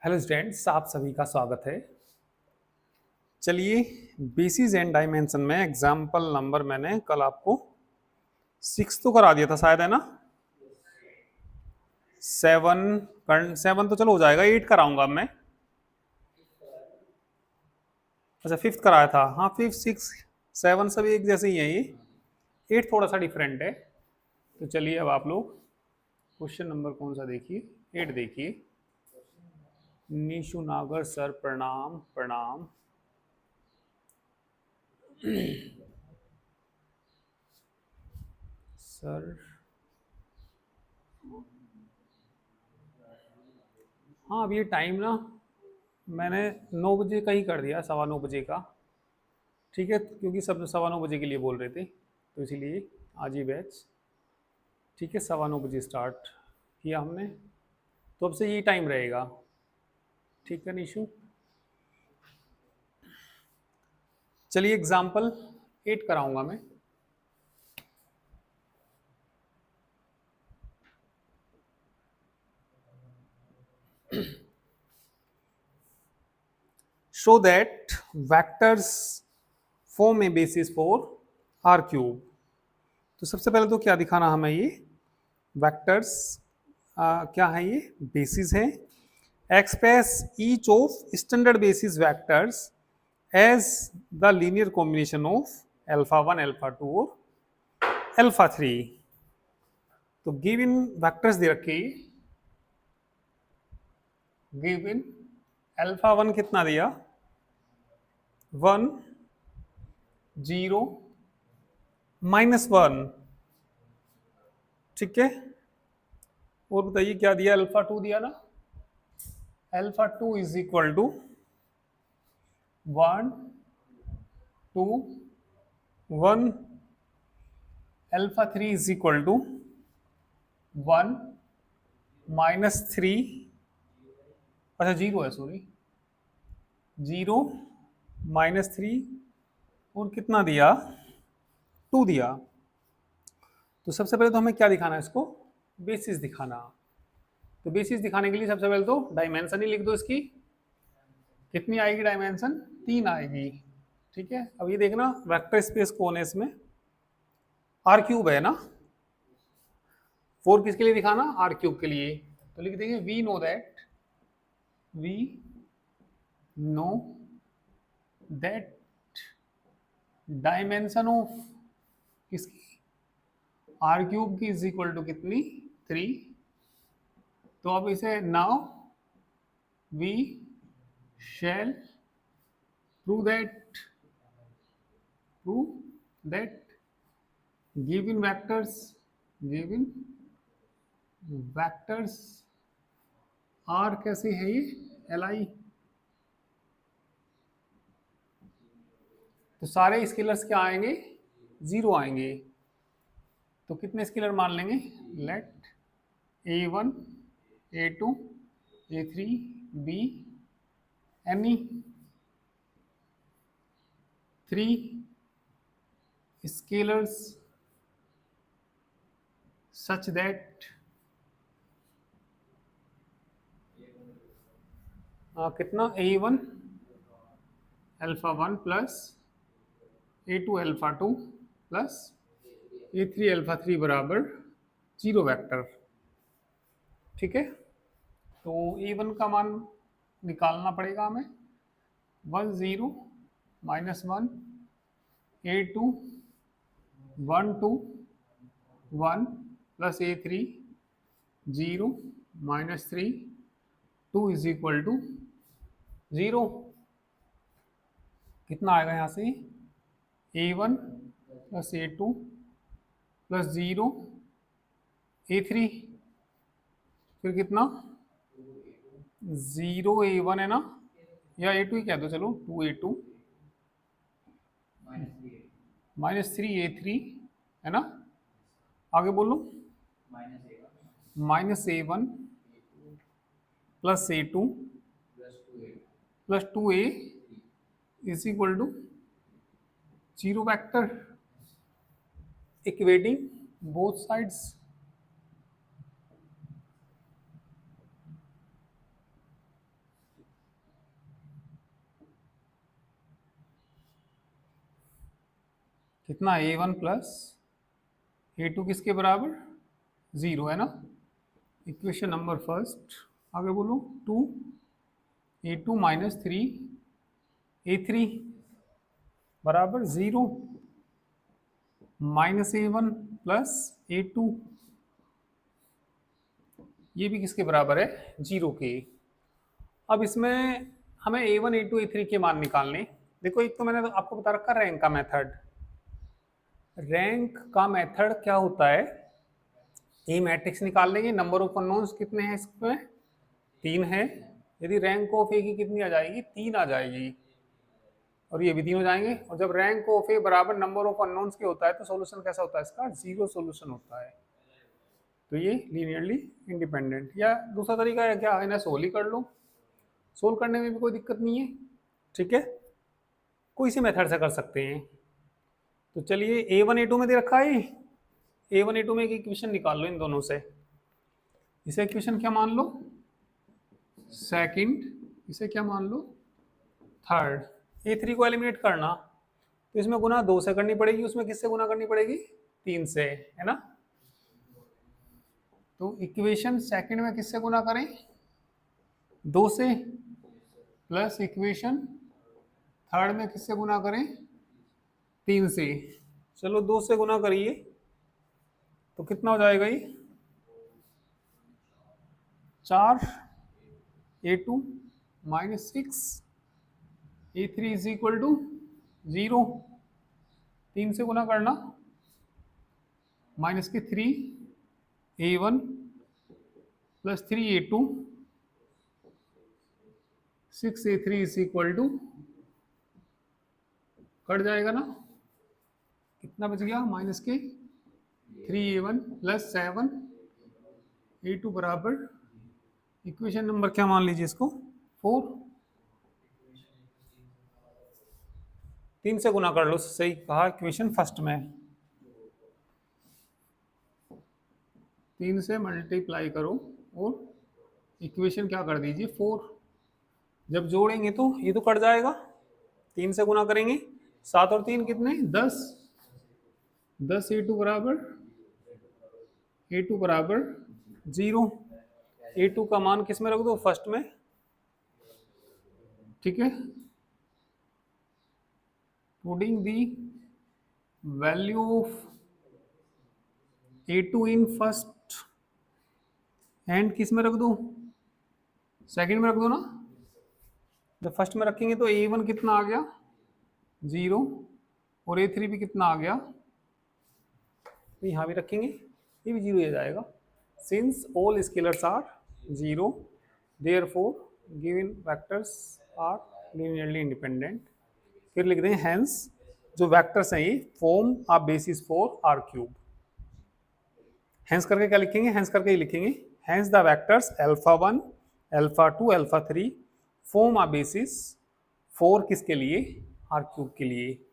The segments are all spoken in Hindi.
हेलो स्टूडेंट्स, आप सभी का स्वागत है। चलिए, बेसिस एंड डायमेंशन में एग्जाम्पल नंबर मैंने कल आपको 6 तो करा दिया था शायद, है ना। 7 तो चलो हो जाएगा, 8 कराऊंगा अब मैं। अच्छा, 5th कराया था। हाँ, 5, 6, 7 सभी एक जैसे ही है। ये 8 थोड़ा सा डिफरेंट है। तो चलिए अब आप लोग क्वेश्चन नंबर कौन सा देखिए, 8 देखिए। निशु नागर सर, प्रणाम प्रणाम। सर, हाँ अब ये टाइम ना मैंने 9 बजे का ही कर दिया, 9:15 का। ठीक है, क्योंकि सब 9:15 के लिए बोल रहे थे, तो इसीलिए आज ये बैच। ठीक है, 9:15 स्टार्ट किया हमने, तो अब से यही टाइम रहेगा। ठीक है निशु, चलिए एग्जाम्पल 8 कराऊंगा मैं। Show that vectors form a basis for R cube. तो सबसे पहले तो क्या दिखाना हमें, ये वेक्टर्स क्या है, ये बेसिस है। Express each of standard basis vectors as the linear combination of alpha 1, alpha 2 और अल्फा 3। तो गिव इन वेक्टर्स दे रखे, गिव इन अल्फा 1 कितना दिया, 1, 0, -1। ठीक है, और बताइए क्या दिया, अल्फा 2 दिया ना। Alpha 2 is equal to 1, 2, 1। Alpha 3 is equal to 1, -3। अच्छा 0 है, सॉरी, 0, -3 और कितना दिया, 2 दिया। तो सबसे पहले तो हमें क्या दिखाना है, इसको बेसिस दिखाना। तो बेसिस दिखाने के लिए सबसे पहले तो डायमेंशन ही लिख दो इसकी। कितनी आएगी डायमेंशन, 3 आएगी। ठीक है, अब ये देखना वेक्टर स्पेस कौन है इसमें, आर क्यूब है ना। 4 किसके लिए दिखाना, आर क्यूब के लिए। तो लिख देंगे we know that, we know that dimension of किसकी, आर क्यूब की इज इक्वल टू कितनी, 3। तो अब इसे now we shall prove that, prove that given vectors, given vectors are कैसे है ये, एल आई। तो सारे स्केलर्स क्या आएंगे, 0 आएंगे। तो कितने स्केलर मान लेंगे, let A1, A2, A3 be any 3 scalars such that कितना, A1 अल्फा 1 प्लस A2 अल्फा 2 प्लस A3 अल्फा 3 बराबर 0 वेक्टर। ठीक है, तो A1 का मान निकालना पड़ेगा हमें, 1, 0, -1, A2 1, 2, 1 plus A3 0, -3, 2 is equal to 0। कितना आएगा यहाँ से, A1 plus A2 plus 0, A3, फिर कितना, 0 A1 है ना, या A2 ही कह दो, चलो 2 A2 -3 A3 है ना। आगे बोलो, -A1 plus A2 plus 2A is equal to 0 vector, equating both sides. कितना A1 प्लस A2 किसके बराबर, 0 है ना। इक्वेशन नंबर फर्स्ट आगे बोलो, 2 A2 माइनस 3 A3 बराबर 0 माइनस A1 प्लस A2, ये भी किसके बराबर है, 0 के। अब इसमें हमें A1 A2 A3 के मान निकालने। देखो एक तो मैंने तो आपको बता रखा रैंक का मेथड। रैंक का मेथड क्या होता है, ए मैट्रिक्स निकाल लेंगे, नंबर ऑफ अननोन्स कितने हैं इसमें, 3 है। यदि रैंक ऑफ ए की कितनी आ जाएगी, 3 आ जाएगी, और ये भी 3 हो जाएंगे। और जब रैंक ऑफ ए बराबर नंबर ऑफ अननोन्स के होता है तो सॉल्यूशन कैसा होता है इसका, 0 सॉल्यूशन होता है। तो ये लीनियरली इंडिपेंडेंट। या दूसरा तरीका है क्या, इन्हें सोल्व ही कर लो, सोल्व करने में भी कोई दिक्कत नहीं है, ठीक है, कोई सी मेथड से कर सकते हैं। तो चलिए A1 A2 में दे रखा है, A1 A2 में एक इक्वेशन निकाल लो इन दोनों से। इसे इक्वेशन क्या मान लो, सेकंड, इसे क्या मान लो, थर्ड। A3 को एलिमिनेट करना तो इसमें गुना 2 से करनी पड़ेगी, उसमें किससे गुना करनी पड़ेगी, 3 से, है ना। तो इक्वेशन सेकंड में किससे गुना करें, 2 से, प्लस इक्वेशन थर्ड में किससे गुना करें, 3 से। चलो 2 से गुना करिए तो कितना हो जाएगा ये, 4 A2 minus 6 A3 is equal to 0। 3 से गुना करना, माइनस के 3 A1 plus 3 A2 6 A3 is equal to, cut जाएगा ना, कितना बच गया, माइनस के 3 A1 प्लस 7 A2 बराबर, इक्वेशन नंबर क्या मान लीजिए इसको, 4। 3 से गुना कर लो, सही कहा, इक्वेशन फर्स्ट में 3 से मल्टीप्लाई करो और इक्वेशन क्या कर दीजिए, 4। जब जोड़ेंगे तो ये तो कट जाएगा, 3 से गुना करेंगे, 7 और 3 कितने, 10। 10 A2 बराबर 0। A2 का मान किस में रख दो, फर्स्ट में, ठीक है। Putting the value of A2 in first and किस में रख दो, सेकंड में रख दो ना। जब फर्स्ट में रखेंगे तो A1 कितना आ गया, 0, और A3 भी कितना आ गया, तो यहाँ भी रखेंगे, ये भी 0 आ जाएगा। Since all scalars are 0 therefore given vectors are linearly independent. फिर लिख दें हेंस, जो वेक्टर्स हैं ये form a basis for R cube. Hence करके क्या लिखेंगे, हेंस करके ही लिखेंगे, hence the vectors alpha 1 alpha 2 alpha 3 form a basis for किसके लिए, आर क्यूब के लिए।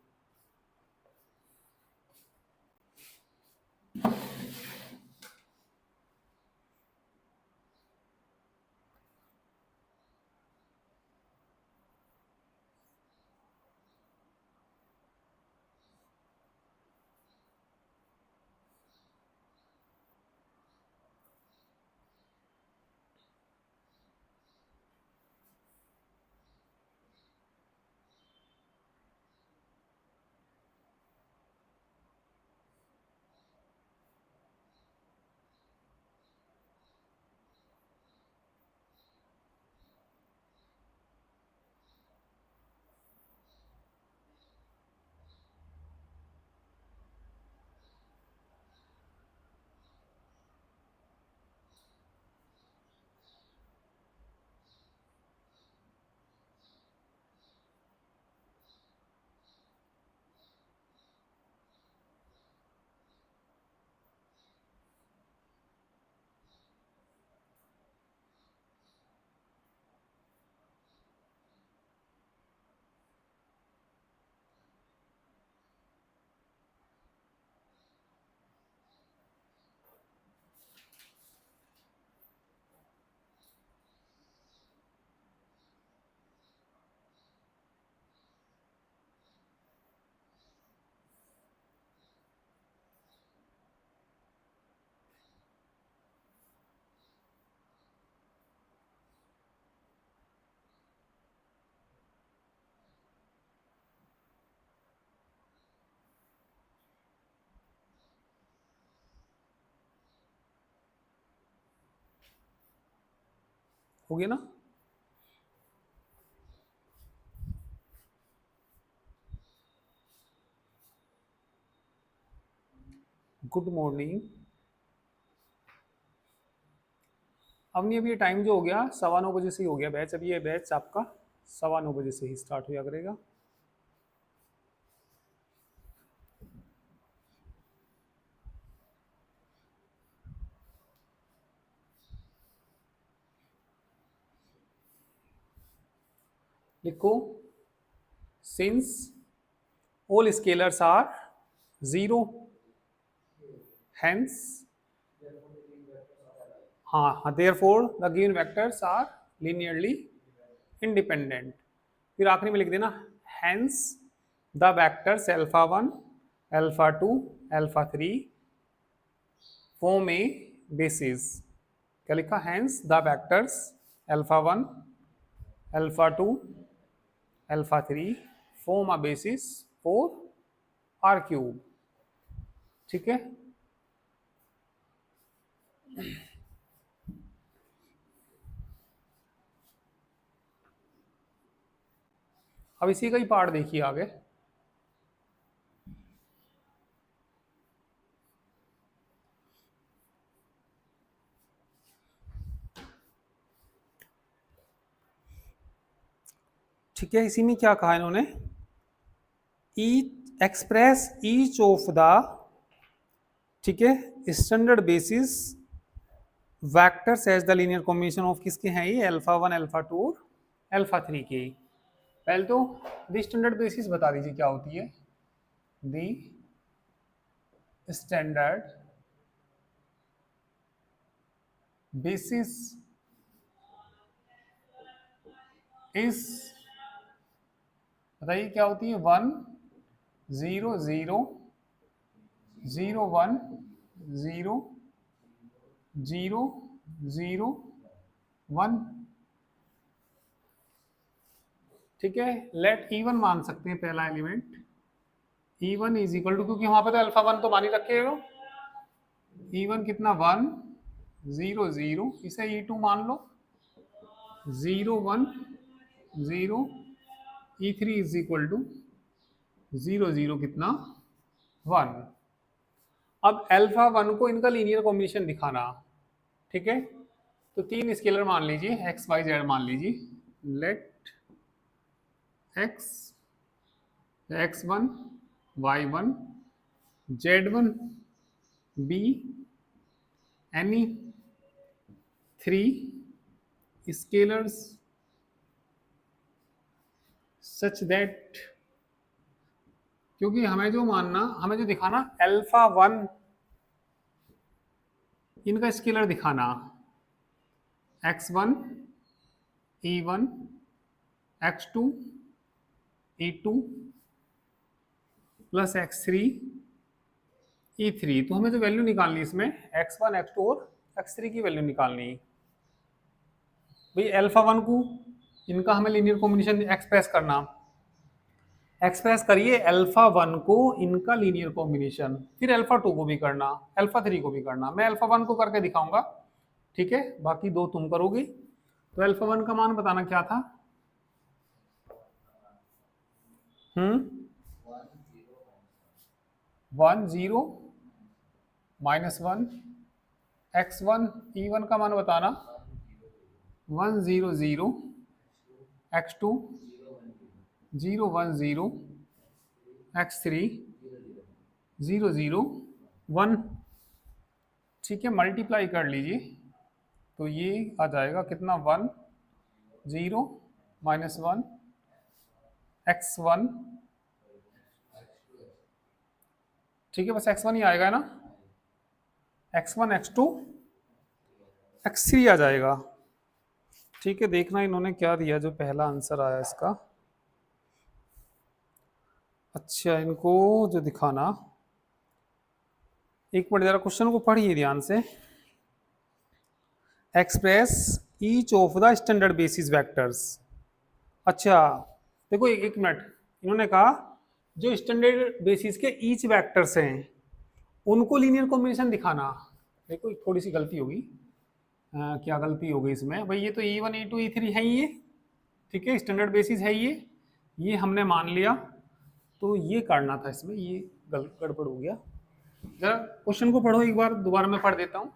हो गया ना। Good morning. अब नहीं, अभी ये टाइम जो हो गया 9:15 से ही हो गया बैच। अभी ये बैच आपका 9:15 से ही स्टार्ट हुआ करेगा। लिखो, since all scalars are zero, hence, हाँ, therefore the given vectors are linearly independent. फिर आखिरी में लिख देना, hence the vectors alpha 1, alpha 2, alpha 3 form a basis. क्या लिखा? Hence the vectors alpha 1, alpha 2, alpha 3 form a basis for R cube. ठीक है। अब इसी का ही पार्ट देखिए आगे। ठीक है, इसी में क्या कहा इन्होंने, एक्सप्रेस ईच ऑफ द, ठीक है, standard basis vectors as the linear combination of, किसके हैं ये? अल्फा 1, अल्फा 2 और अल्फा 3 के। पहले तो द स्टैंडर्ड बेसिस बता दीजिए क्या होती है। द स्टैंडर्ड बेसिस इज, बताइए क्या होती है? 1 0 0 0 1 0 0 0 1। ठीक है, लेट E1 मान सकते हैं पहला element. E1 is equal to, क्योंकि वहां पे तो अल्फा 1 तो मान ही रखे हो। E1 कितना? 1 0 0, इसे E2 मान लो 0 1 0। E3 इज इक्वल टू 0 0 कितना? 1। अब अल्फा 1 को इनका लीनियर कॉम्बिनेशन दिखाना। ठीक है, तो 3 स्केलर मान लीजिए, एक्स वाई जेड मान लीजिए। Let X, x1 y1 z1 be any 3 scalars such that, क्योंकि हमें जो मानना, हमें जो दिखाना, अल्फा 1 इनका स्केलर दिखाना, x1 e1 x2 e2 plus x3 e3। तो हमें जो वैल्यू निकालनी है इसमें, x1 x2 और x3 की वैल्यू निकालनी है। भाई अल्फा 1 को इनका हमें लीनियर कॉम्बिनेशन एक्सप्रेस करना, एक्सप्रेस करिए अल्फा 1 को इनका लीनियर कॉम्बिनेशन, फिर अल्फा 2 को भी करना, अल्फा 3 को भी करना। मैं अल्फा 1 को करके दिखाऊंगा, ठीक है, बाकी दो तुम करोगे। तो अल्फा 1 का मान बताना क्या था? 1 0 -1 x1 e1 का मान बताना 1 0 0 x2 0 1 0 x3 0 0 1। ठीक है, मल्टीप्लाई कर लीजिए तो ये आ जाएगा कितना? 1 0 -1 x1। ठीक है, बस x1 ही आएगा ना, x1 x2 x3 आ जाएगा। ठीक है, देखना इन्होंने क्या दिया जो पहला आंसर आया इसका। अच्छा, इनको जो दिखाना, एक मिनट जरा क्वेश्चन को पढ़िए ध्यान से। Express each of the standard basis vectors. अच्छा देखो, एक मिनट, इन्होंने कहा जो स्टैंडर्ड बेसिस के ईच वेक्टर्स हैं उनको लीनियर कॉम्बिनेशन दिखाना। देखो थोड़ी सी गलती होगी, क्या गलती हो गई इसमें भाई, ये तो E1 E2 E3 है ही ये, ठीक है, स्टैंडर्ड बेसिस है ये हमने मान लिया। तो ये करना था इसमें, ये गड़बड़ हो गया। जरा क्वेश्चन को पढ़ो एक बार, दोबारा मैं पढ़ देता हूँ,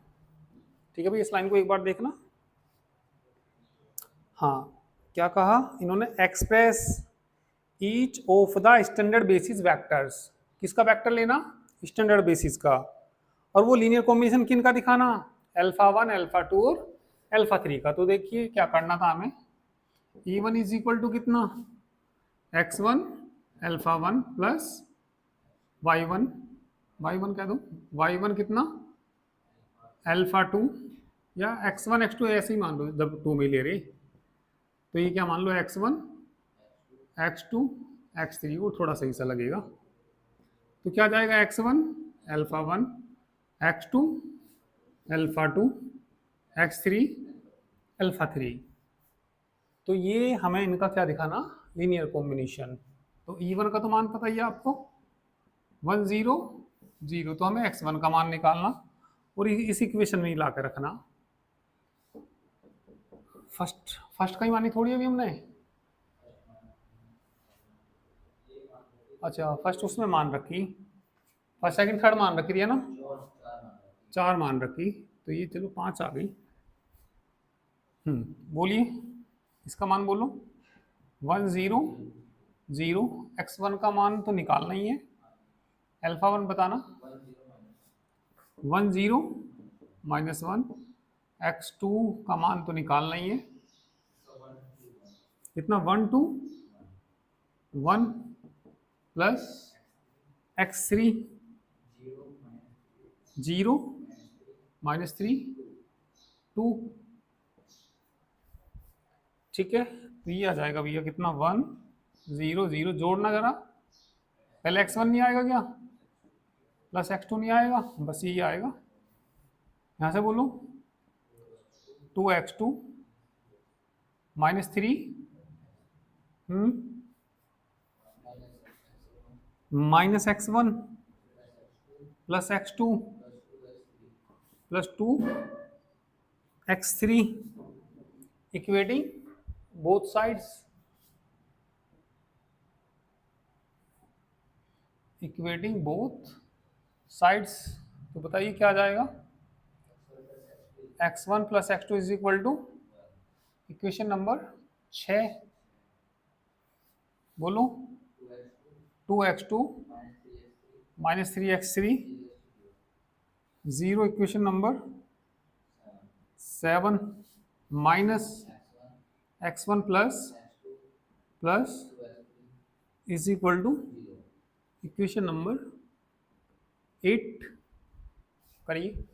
ठीक है भाई, इस लाइन को एक बार देखना। हाँ, क्या कहा इन्होंने, express each of the standard basis vectors, किसका वेक्टर लेना, स्टैंडर्ड बेसिस का, और वो लीनियर कॉम्बिनेशन किन का दिखाना, अल्फा 1 अल्फा 2 और अल्फा 3 का। तो देखिए क्या करना था हमें, E1 इज इक्वल टू कितना, x1 alpha 1 plus y1, y1 क्या दो, y1 कितना अल्फा 2, या x1 x2 ऐसे ही मान लो जब टू में ले रहे, तो ये क्या मान लो x1 x2 x3, वो थोड़ा सही सा लगेगा। तो क्या जाएगा, x1 alpha 1 x2 alpha 2 x3 alpha 3। तो ये हमें इनका क्या दिखाना, लीनियर कॉम्बिनेशन। तो E1 का तो मान पता ही है आपको, 1 0 0, तो हमें x1 का मान निकालना और इस इक्वेशन में ही ला के रखना। फर्स्ट फर्स्ट का ही मानी थोड़ी अभी हमने, अच्छा फर्स्ट उसमें मान रखी, फर्स्ट सेकंड थर्ड मान रखी थी है ना, 4 मान रखी, तो ये चलो 5 आ गई। बोलिए इसका मान बोलो, 1 0 0, x1 का मान तो निकालना ही है, अल्फा 1 बताना, 1 0 -1, x2 का मान तो निकालना ही है, कितना 1 2 1 प्लस x3 0 -3 2, ठीक है। तो ये आ जाएगा भैया कितना, 1 0 0, जोड़ना जरा, पहले x1 नहीं आएगा क्या, प्लस x2 नहीं आएगा, बस यही आएगा, यहाँ से बोलो 2x2 -3 -x1 plus x2 plus 2x3, equating both sides, equating both sides. तो बताइए क्या आ जाएगा, x1 plus x2 is equal to, equation number 6, बोलो 2x2 -3x3 0, equation number 7 minus x1 plus is equal to, equation number 8, करिए।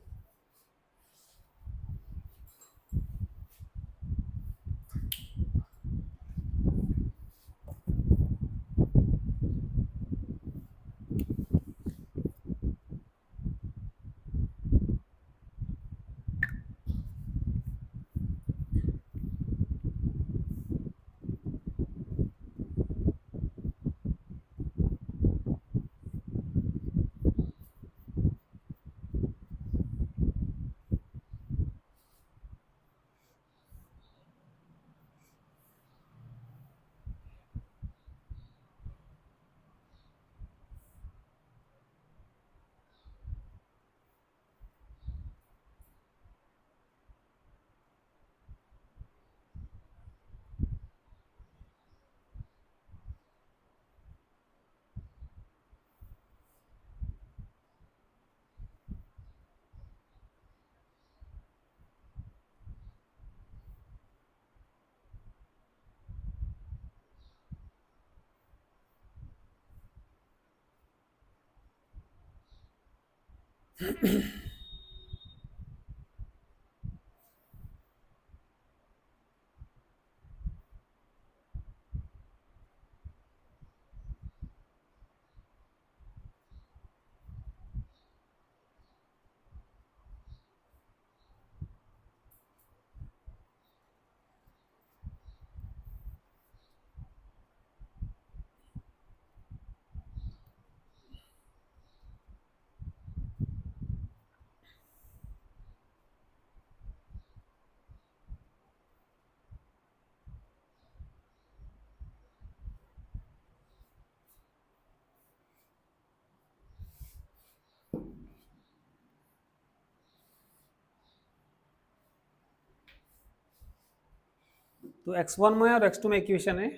तो x1 में और x2 में इक्वेशन है,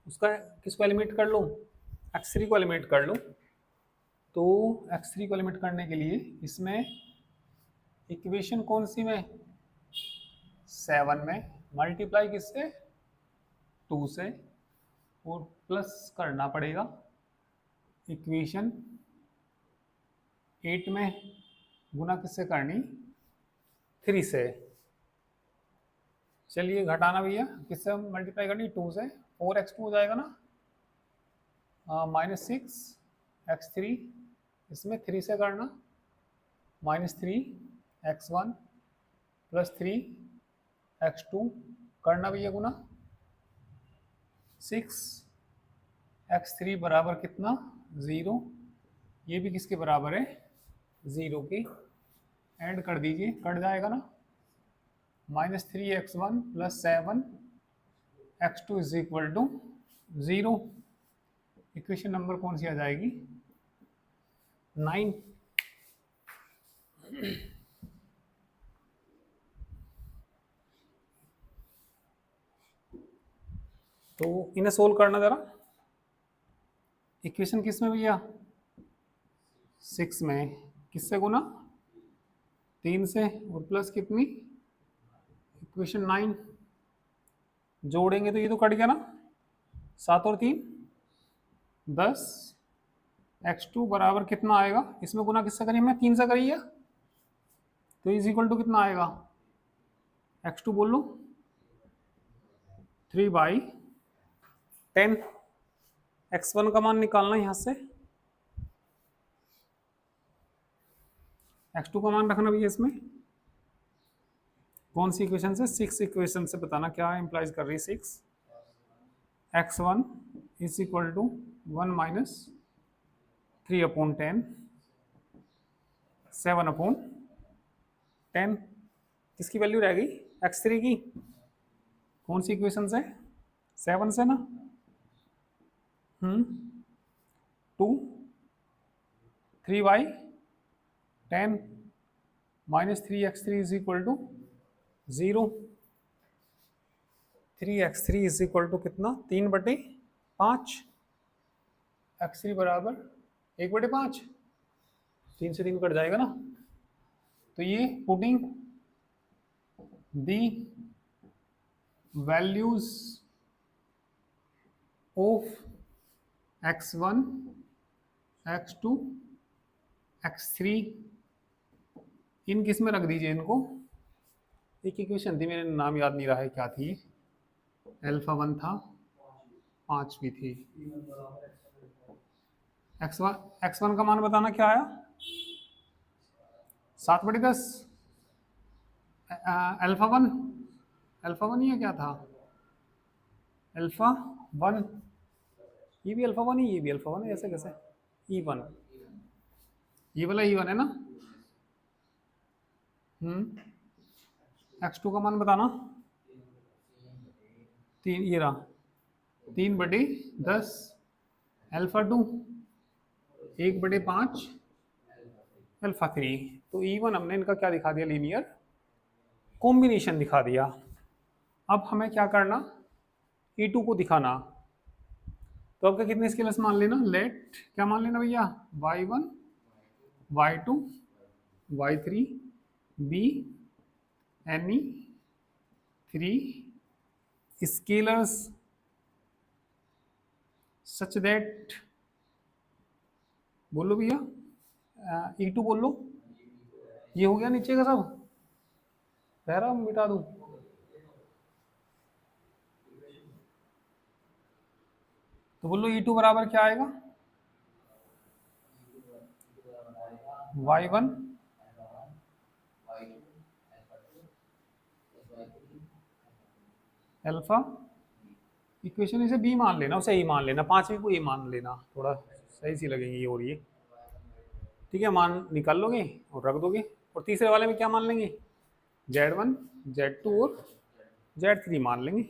उसका किसको एलिमिनेट कर लो, x3 को एलिमिनेट कर लो। तो x3 को एलिमिनेट करने के लिए इसमें इक्वेशन कौन सी में, 7 में, मल्टीप्लाई किससे, 2 से, और प्लस करना पड़ेगा इक्वेशन 8 में, गुना किससे करनी, 3 से। चलिए घटाना भैया, किससे मल्टीप्लाई करनी, 2 से, 4x2 हो जाएगा ना, -6x3, इसमें 3 से करना, -3x1 + 3x2 करना भैया गुना, 6x3 बराबर कितना, 0, ये भी किसके बराबर है, 0 के, ऐड कर दीजिए, कट जाएगा ना, -3x1 + 7x2 = 0। इक्वेशन नंबर कौन सी आ जाएगी, 9। तो इन्हें सोल्व करना जरा, इक्वेशन किस में भैया, 6 में, किससे गुना, 3 से, और प्लस कितनी, इक्वेशन 9, जोड़ेंगे तो ये तो कट गया ना, 7 और 3 10, x2 बराबर कितना आएगा, इसमें गुना किससे करिए, हमने 3 से करी है, तो = कितना आएगा, x2 बोल लो, 3/10। x1 का मान निकालना यहां से, x2 का मान रखना भैया इसमें, कौन सी इक्वेशन से, 6 इक्वेशन से, बताना क्या इंप्लाइज कर रही है 6, x1 = 1 - 3/10, 7/10, किसकी वैल्यू रह गई, x3 की, कौन सी इक्वेशन से, 7 से ना, 2, 3/10 -3x3 = 0, 3x3 = कितना, 3/5, x3 बराबर 1/5, 3 से 3 कट जाएगा ना, तो ये putting the values of x1, x2, x3 इन किस में रख दीजिए इनको, एक इक्वेशन थी, मेरे नाम याद नहीं रहा है क्या थी, α1 था, 5 भी थी, x1 का मान बताना क्या आया, 7/10, अल्फा वन ये क्या था, α1, ये भी α1 है, ये भी α1 है, ऐसे कैसे, E1, ये वाला E1 है ना, x2 का मान बताना, 3, ये रहा, 3/10, α2 1/5, α3, तो E1 हमने इनका क्या दिखा दिया, लीनियर कॉम्बिनेशन दिखा दिया। अब हमें क्या करना, E2 को दिखाना, तो आपका कितने स्केलर्स मान लेना, लेट क्या मान लेना भैया, y1, y2, y3 b any 3 scalars such that, बोलो भैया, E2 बोल लो, ये हो गया नीचे का सब, पैरा मिटा दूं, तो बोलो E2 बराबर क्या आएगा, y1 अल्फा, इक्वेशन इसे बी मान लेना, उसे ई मान लेना, 5वीं को ई मान लेना, थोड़ा सही सी लगेंगी ये और ये, ठीक है, मान निकाल लोगे और रख दोगे, और तीसरे वाले में क्या मान लेंगे, Z1, Z2 और Z3 मान लेंगे।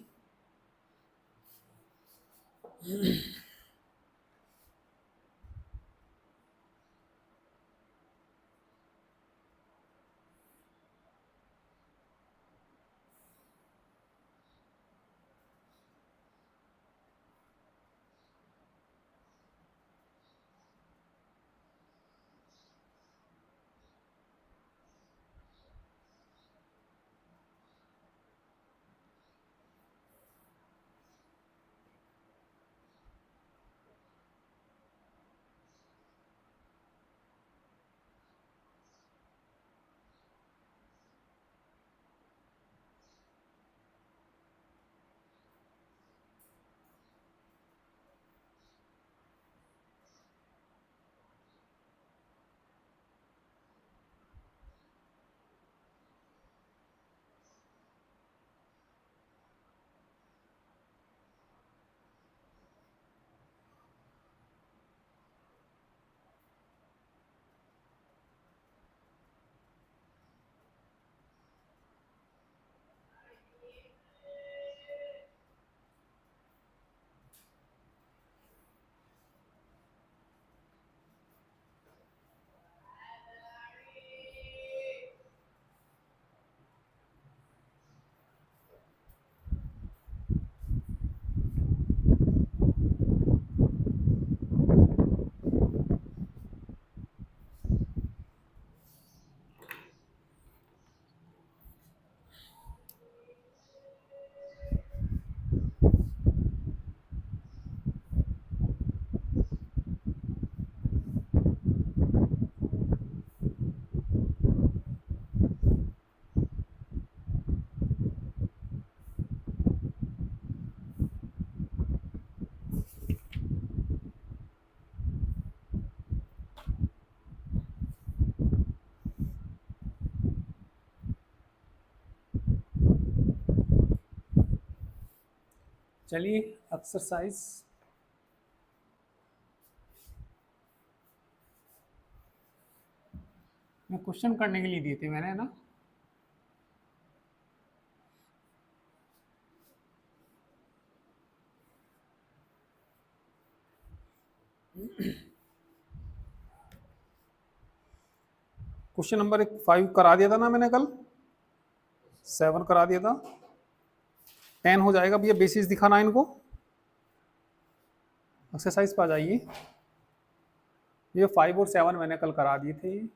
चलिए एक्सरसाइज में क्वेश्चन करने के लिए दिए थे मैंने, है ना। क्वेश्चन नंबर 5 करा दिया था ना मैंने कल, 7 करा दिया था, 10 हो जाएगा भैया। बेसिस दिखाना है इनको, एक्सरसाइज पे आ जाइए। ये 5 और 7 मैंने कल करा दिए थे।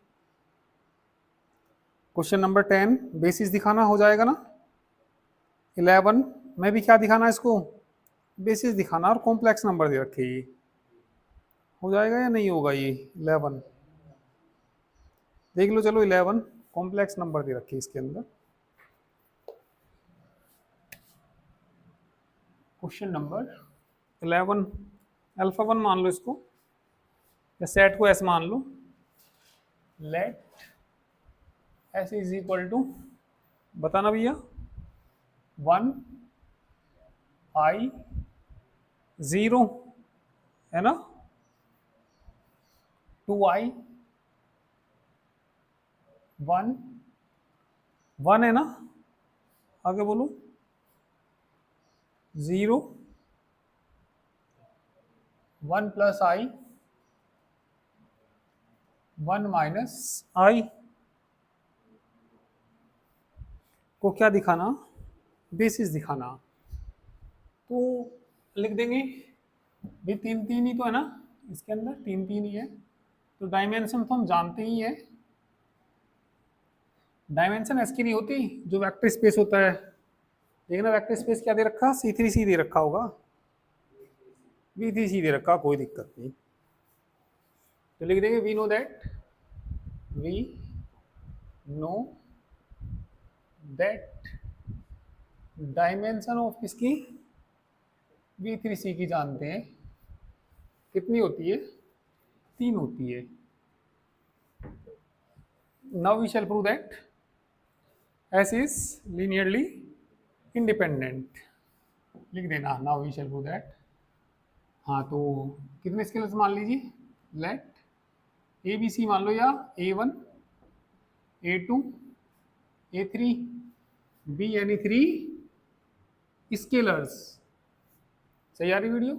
क्वेश्चन नंबर 10 बेसिस दिखाना हो जाएगा ना। 11 में भी क्या दिखाना है इसको, बेसिस दिखाना, और कॉम्प्लेक्स नंबर दे रखे। ये हो जाएगा या नहीं होगा ये 11, देख लो। चलो 11 कॉम्प्लेक्स नंबर दे रखे इसके अंदर। क्वेश्चन नंबर 11 अल्फा 1 मान लो इसको, या सेट को एस मान लो। Let S is equal to, बताना भैया, 1 i 0 है ना, 2i 1 1 है ना, आगे बोलो, 0 1 प्लस i 1 माइनस i को क्या दिखाना, बेसिस दिखाना। तो लिख देंगे भी 3 3 ही तो है ना, इसके अंदर 3 3 ही है। तो डायमेंशन तो हम जानते ही है, डायमेंशन इसकी नहीं होती जो वेक्टर स्पेस होता है। देखना वेक्टर स्पेस क्या दे रखा, C3C दे रखा होगा, V3C दे रखा, कोई दिक्कत नहीं। तो लिख देंगे we know that dimension of किसकी, V3C की जानते हैं, कितनी होती है, 3 होती है। Now we shall prove that S is linearly independent, लिख देना। Now we shall prove that, हाँ तो कितने स्केलर्स मान लीजिए, लेट ए बी सी मान लो, या A1 A2 A3 B यानी 3 स्केलर्स। सही आ रही वीडियो,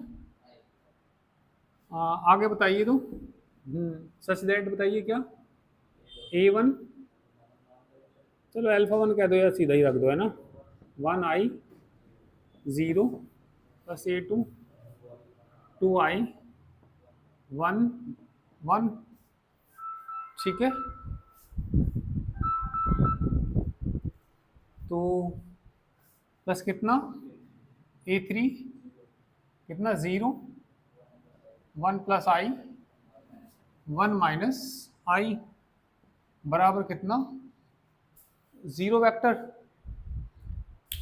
आगे बताइए तो, सच दैट बताइए क्या, A1, चलो अल्फा 1 कह दो या सीधा ही रख दो, है ना, 1i 0 प्लस A2 2i 1 1, ठीक है। तो प्लस कितना, A3 कितना, 0 1 प्लस i 1 माइनस i बराबर कितना, 0 वेक्टर,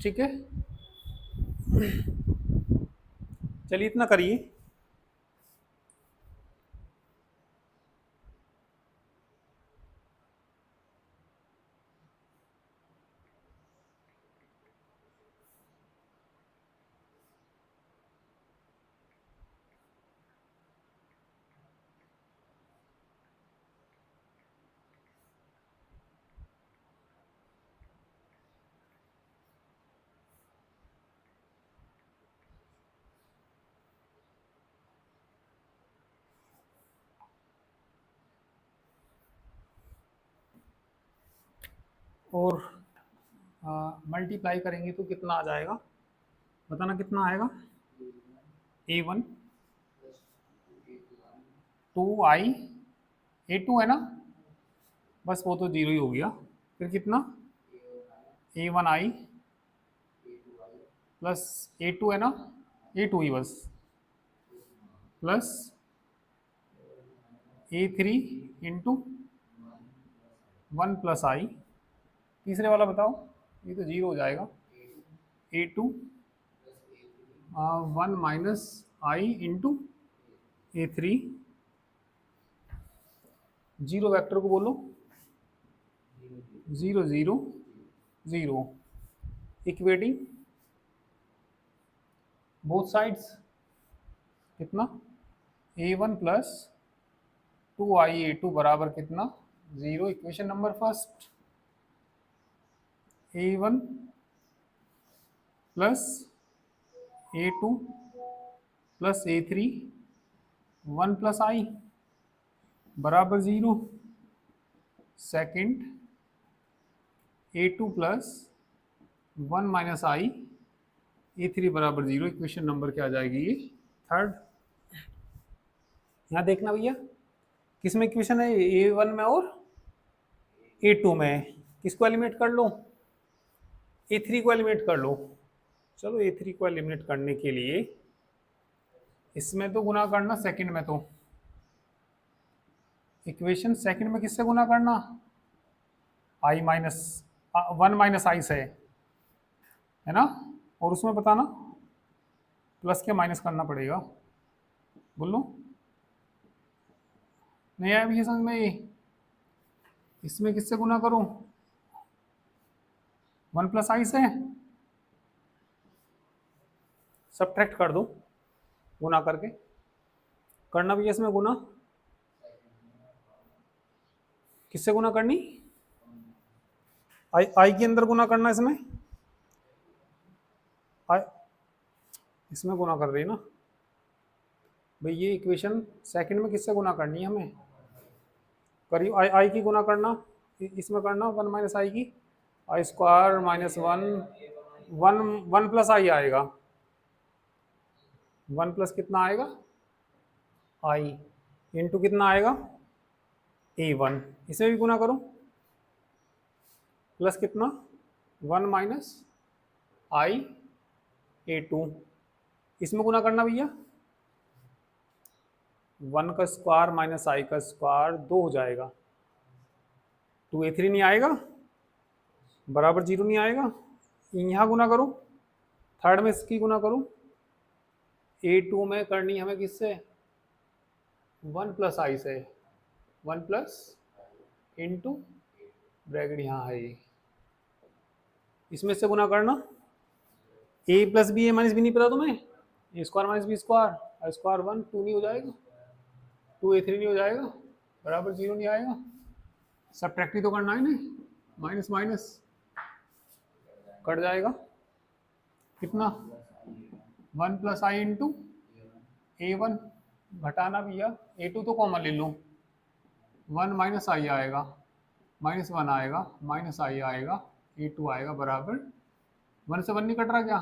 ठीक है। चलिए इतना करिए। और मल्टीप्लाई करेंगे तो कितना आ जाएगा, बताना कितना आएगा, A1 2i A2 है ना, बस वो तो 0 ही हो गया। फिर कितना, A1i प्लस A2 है ना, A2 ही बस, plus A3 into 1 plus i। तीसरे वाला बताओ, ये तो 0 हो जाएगा, A2 1 minus i into A3, 0 vector को बोलो, 0 0 0 इक्वेटिंग बोथ साइड्स कितना, a1 प्लस 2i a2 बराबर कितना, 0। Equation number first, a1 plus a2 plus a3 1 plus i बराबर 0। Second, a2 plus 1 minus i a3 बराबर 0। इक्वेशन नंबर क्या आ जाएगी ये, थर्ड। यहाँ देखना भैया किस में इक्वेशन है, a1 में और a2 में। किसको एलिमिनेट कर लो, a3 को एलिमिनेट कर लो। चलो a3 को एलिमिनेट करने के लिए इसमें तो गुना करना, सेकंड में तो इक्वेशन सेकंड में किससे गुना करना, i माइनस 1 माइनस आई से, है ना। और उसमें बताना प्लस के माइनस करना पड़ेगा। बोलो, नहीं आया भैया समझ में ये, इसमें किससे गुना करूं, 1 प्लस आई से सब्ट्रैक्ट कर दो, गुना करके करना भैया इसमें गुना, किससे गुना करनी, आई के अंदर गुना करना, इसमें आई, इसमें गुना कर रही है ना भाई। ये इक्वेशन सेकंड में किससे गुना करनी है हमें, करीब आई की गुना करना, इसमें करना 1 माइनस आई की, आई स्क्वायर माइनस 1 प्लस आई आएगा, 1 प्लस कितना आएगा आई, इंटू कितना आएगा a1। इसे भी गुना करो, प्लस कितना 1 माइनस आई a2। इसमें गुना करना भैया, 1 का स्क्वायर माइनस आई का स्क्वायर 2 हो जाएगा, 2a3 नहीं आएगा, बराबर 0 नहीं आएगा। यहाँ गुना करो, थर्ड में इसकी गुना करो, a2 में करनी हमें किससे, 1 प्लस आई से, 1 प्लस इंटू ब्रैकेट यहाँ है ये, इसमें से गुना करना, a plus B, A minus B नहीं पता तुम्हें, A square minus B square, I square 1, 2 नहीं हो जाएगा, 2a3 नहीं हो जाएगा, बराबर 0 नहीं आएगा। सब्ट्रैक्ट ही तो करना है ना, माइनस माइनस कट जाएगा, कितना 1 प्लस आई इंटू a1, घटाना भैया a2 तो कॉमन ले लो, 1 माइनस आई आएगा, माइनस 1 आएगा, माइनस आई आएगा, a2 आएगा, बराबर 1 से 1 नहीं कट रहा क्या,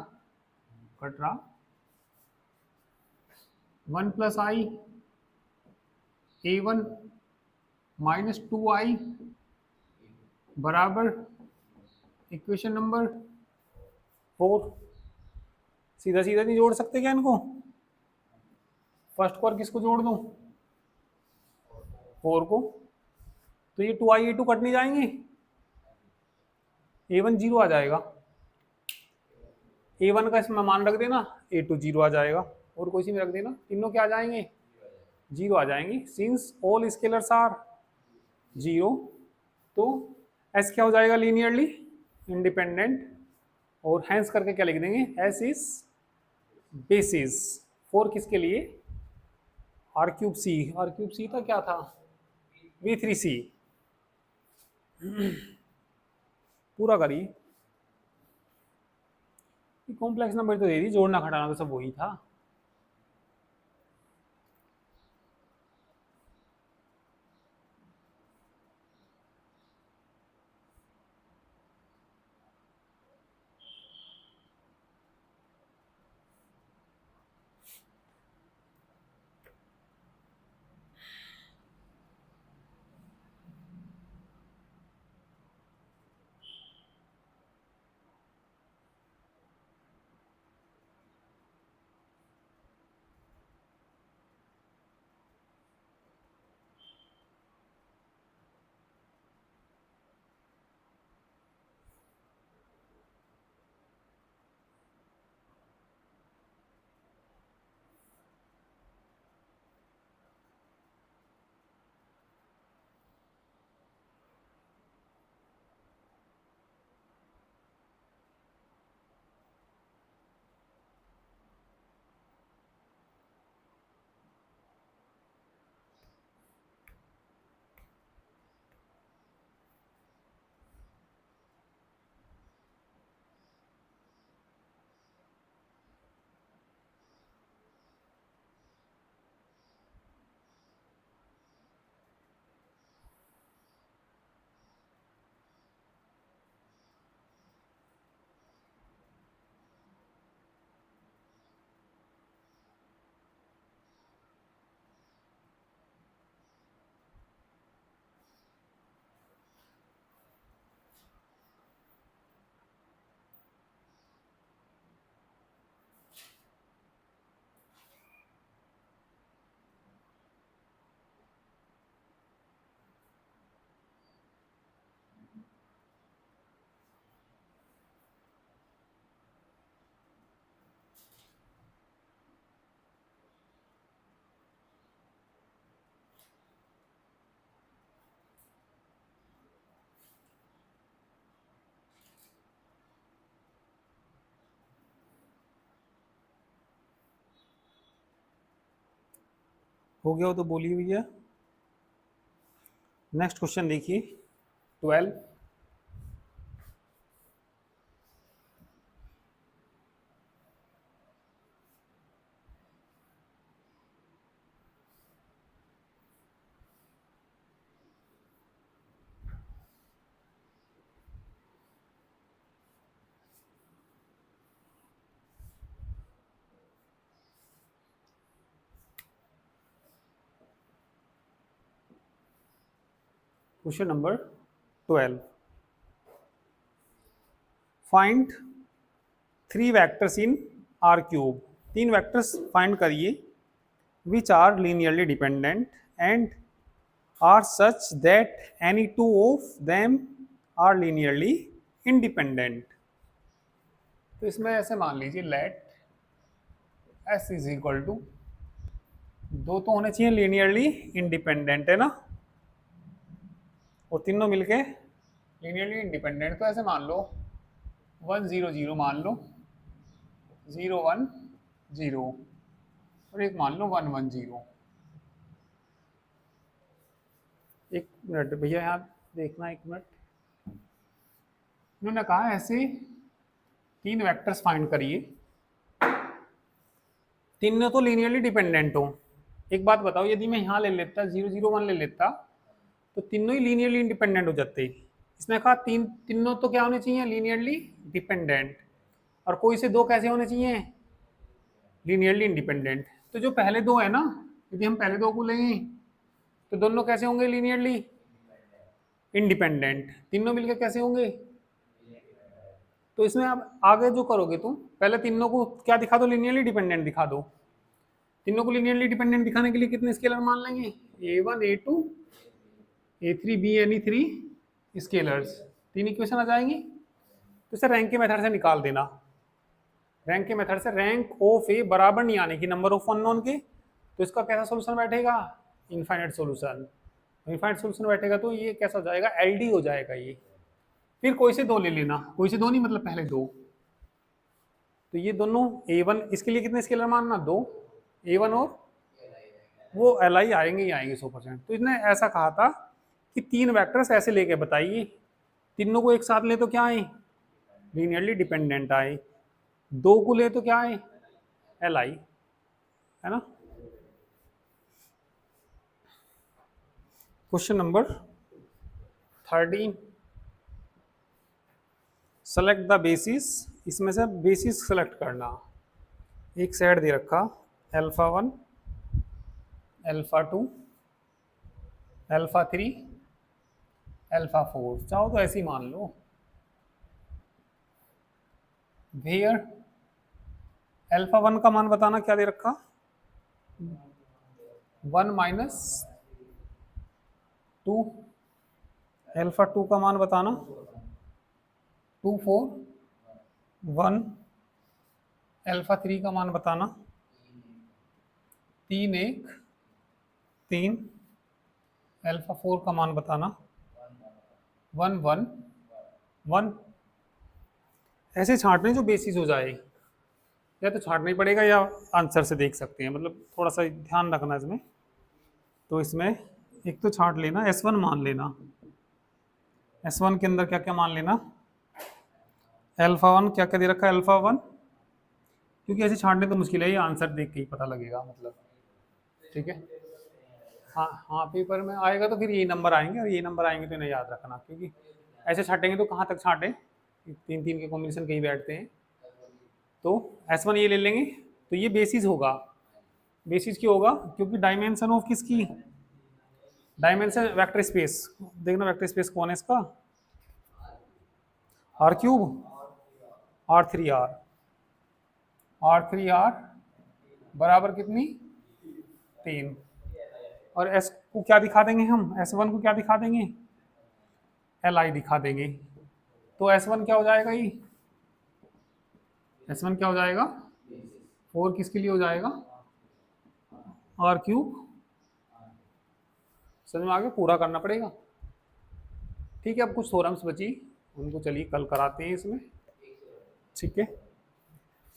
कट रहा, 1 प्लस आई a1 माइनस 2i बराबर इक्वेशन नंबर 4। सीधा सीधा नहीं जोड़ सकते क्या इनको, फर्स्ट को और किसको जोड़ दूं, 4 को, तो ये 2i a2 कट नहीं जाएंगे, a1 0 आ जाएगा, a1 का इसमें मान रख देना, a2 0 आ जाएगा, और कोई सी में रख देना, तीनों क्या आ जाएंगे 0 आ जाएंगे। सिंस ऑल स्केलर्स आर 0, तो s क्या हो जाएगा, लीनियरली इंडिपेंडेंट, और हैंस करके क्या लिख देंगे, s इज बेसिस फॉर किसके लिए, आर क्यूब सी था, क्या था v3c। पूरा करिए, कॉम्प्लेक्स नंबर तो दे दी, जोड़ना घटाना तो सब वही था। हो गया हो तो बोलिए भैया। नेक्स्ट क्वेश्चन देखिए 12। Question number 12, find 3 vectors in R cube. 3 vectors find करिए which are linearly dependent and are such that any two of them are linearly independent. तो इसमें ऐसे मान लीजिए let S is equal to, दो तो होने चाहिए लीनियरली इंडिपेंडेंट है ना, और तीनों मिलके लीनियरली इंडिपेंडेंट। तो ऐसे मान लो 1 0 0 मान लो, 0 1 0, और एक मान लो 1 1 0। एक मिनट भैया यहाँ देखना, एक मिनट। इन्होंने कहा ऐसे 3 वेक्टर्स फाइंड करिए, तीनों तो लीनियरली डिपेंडेंट हो। एक बात बताओ, यदि मैं यहाँ ले लेता 0 0 1 ले लेता तो तीनों ही लीनियरली इंडिपेंडेंट हो जाते। इसने कहा तीनों तो क्या होने चाहिए, लीनियरली डिपेंडेंट, और कोई से दो कैसे होने चाहिए, लीनियरली इंडिपेंडेंट। तो जो पहले दो है ना, यदि हम पहले दो को लेंगे तो दोनों कैसे होंगे, लीनियरली इंडिपेंडेंट। तीनों मिलकर कैसे होंगे, तो इसमें आप आगे जो करोगे तुम, पहले तीनों को क्या दिखा दो, लीनियरली डिपेंडेंट दिखा दो। तीनों को लीनियरली डिपेंडेंट दिखाने के लिए कितने स्केलर मान लेंगे, a1 a2 a3 b यानी 3 स्केलर्स। 3 इक्वेशन आ जाएंगी। तो इसे रैंक के मेथड से निकाल देना। रैंक के मेथड से रैंक ऑफ ए बराबर नहीं आने की नंबर ऑफ अननोन के, तो इसका कैसा सोल्यूशन बैठेगा, इनफाइनाइट सोल्यूशन। इनफाइनाइट सोल्यूशन बैठेगा तो ये कैसा हो जाएगा, एलडी हो जाएगा ये। फिर कोई से दो ले लेना, कोई से दो नहीं मतलब पहले दो। तो ये दोनों a1, इसके लिए कितने स्केलर मानना, 2 a1, और वो li आएंगे ही आएंगे 100%। तो इसने ऐसा कहा था कि 3 वेक्टर्स ऐसे लेके बताइए, तीनों को एक साथ ले तो क्या आए, लीनियरली डिपेंडेंट आए। 2 को ले तो क्या आए, li, है ना। Question number 13, select the basis. इसमें से बेसिस सेलेक्ट करना। एक सेट दे रखा अल्फा 1 अल्फा 2 अल्फा 3 अल्फा 4, चाहो तो ऐसे ही मान लो। वेयर अल्फा 1 का मान बताना, क्या दे रखा, 1 माइनस 2। अल्फा 2 का मान बताना 2 4 1। अल्फा 3 का मान बताना 3 1 3। अल्फा 4 का मान बताना 1 1 1। ऐसे छांटने जो बेसिस हो जाए, या तो छांटना ही पड़ेगा या आंसर से देख सकते हैं, मतलब थोड़ा सा ध्यान रखना इसमें। तो इसमें एक तो छांट लेना, S1 मान लेना। S1 के अंदर क्या क्या मान लेना, अल्फा 1 क्या क्या दे रखा है, अल्फा 1, क्योंकि ऐसे छांटने तो मुश्किल है, ये आंसर देख के ही पता लगेगा मतलब, ठीक है। हाँ हाँ, पेपर में आएगा तो फिर ये नंबर आएंगे, और ये नंबर आएंगे तो इन्हें याद रखना, क्योंकि ऐसे छाटेंगे तो कहाँ तक छाटें, 3 3 के कॉम्बिनेशन कहीं बैठते हैं। तो S1 ये ले लेंगे, तो ये बेसिस होगा। बेसिस क्यों होगा, क्योंकि डायमेंशन ऑफ किसकी, डायमेंशन वेक्टर स्पेस। देखना वेक्टर स्पेस कौन है इसका, आर क्यूब, R3R। R3R बराबर कितनी, 3। और S को क्या दिखा देंगे हम, S1 को क्या दिखा देंगे, Li दिखा देंगे। तो S1 क्या हो जाएगा, ये S1 क्या हो जाएगा, 4 किसके लिए हो जाएगा, R क्यूब। समझ में आ गया, पूरा करना पड़ेगा, ठीक है। अब कुछ थ्योरम्स बची, उनको चलिए कल कराते हैं इसमें, ठीक है।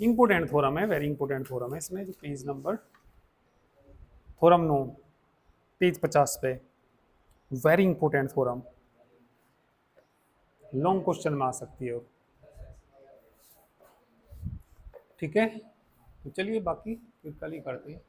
इंपोर्टेंट थ्योरम है, वेरी इंपोर्टेंट थ्योरम है इसमें, जो पेज नंबर थोरम 9 पेज 50 पे, very important theorem, long question में आ सकती है। ठीक है, तो चलिए बाकी फिर कल ही करते हैं।